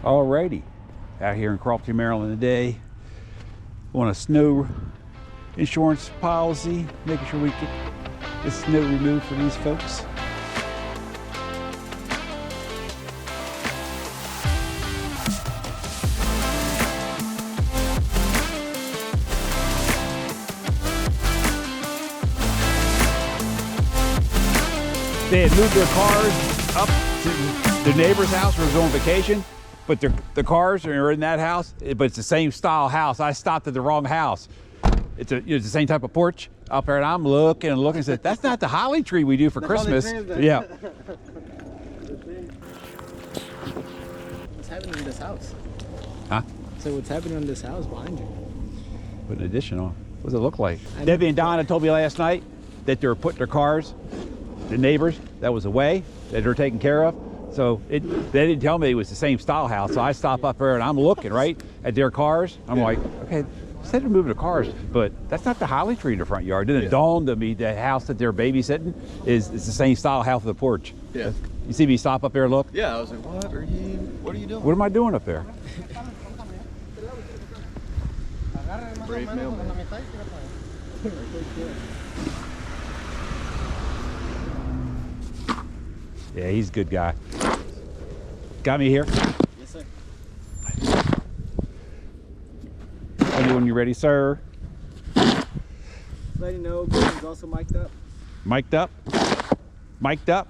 Alrighty, out here in Contractor, Maryland today on a snow insurance policy, making sure we get the snow removed for these folks. They had moved their cars up to their neighbor's house where it was on vacation, but the cars are in that house, but it's the same style house. I stopped at the wrong house. It's the same type of porch up there, and I'm looking and looking and said, that's not the holly tree we do for Christmas. Yeah. What's happening in this house? Huh? So what's happening in this house behind you? Put an addition on. What does it look like? Debbie and Donna told me last night that they were putting their cars, the neighbors, that was away, that they're taken care of. So they didn't tell me it was the same style house. So I stop up there and I'm looking right at their cars. I'm like, okay, instead of moving the cars, but that's not the holly tree in the front yard. Then it dawned on me the house that they're babysitting is the same style house with the porch. Yeah. You see me stop up there and look? Yeah, I was like, what are you doing? What am I doing up there? Brave mailman. Yeah, he's a good guy. Got me here? Yes, sir. Tell me when you're ready, sir. Let you know, Gordon's also mic'd up. Mic'd up? Mic'd up?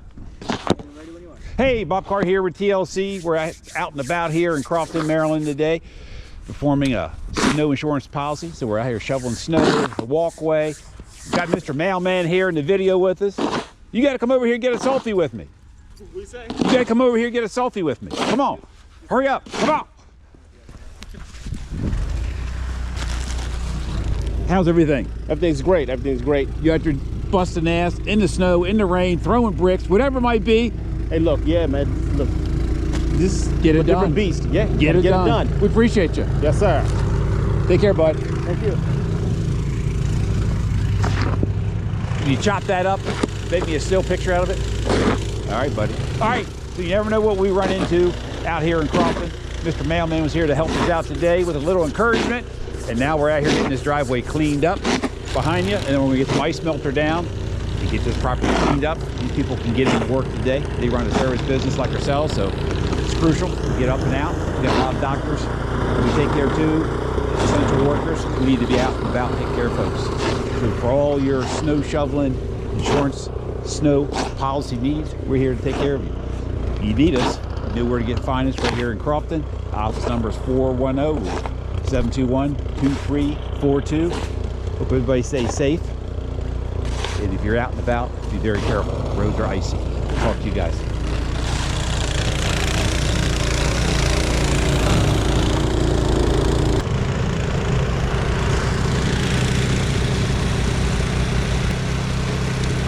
Ready when you are. Hey, Bob Carr here with TLC. We're out and about here in Contractor, Maryland today, performing a snow insurance policy. So we're out here shoveling snow, the walkway. Got Mr. Mailman here in the video with us. You got to come over here and get a selfie with me. We say? You got to come over here and get a selfie with me. Come on. Hurry up. Come on. How's everything? Everything's great. Everything's great. You out there busting ass in the snow, in the rain, throwing bricks, whatever it might be. Hey, look, yeah, man. Look, Just get it done. different beast. Yeah, Get it done. We appreciate you. Yes, sir. Take care, bud. Thank you. Can you chop that up? Make me a still picture out of it? All right, buddy. All right, so you never know what we run into out here in Contractor. Mr. Mailman was here to help us out today with a little encouragement. And now we're out here getting this driveway cleaned up behind you. And then when we get the ice melter down and get this properly cleaned up, these people can get into work today. They run a service business like ourselves, so it's crucial to get up and out. We got a lot of doctors we take care of too, essential workers. We need to be out and about and take care of folks. So for all your snow shoveling, insurance, snow policy needs, we're here to take care of you. If you need us, you know where to get find us right here in Contractor. Office number is 410-721-2342. Hope everybody stays safe. And if you're out and about, be very careful. The roads are icy. Talk to you guys.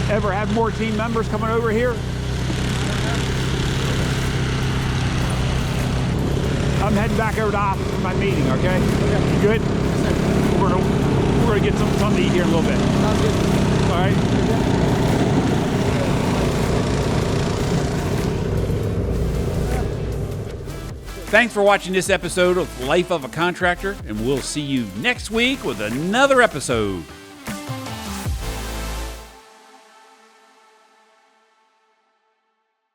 Ever have more team members coming over here? I'm heading back over to the office for my meeting, okay? You good? We're gonna get something to eat here in a little bit. All right? Thanks for watching this episode of Life of a Contractor, and we'll see you next week with another episode.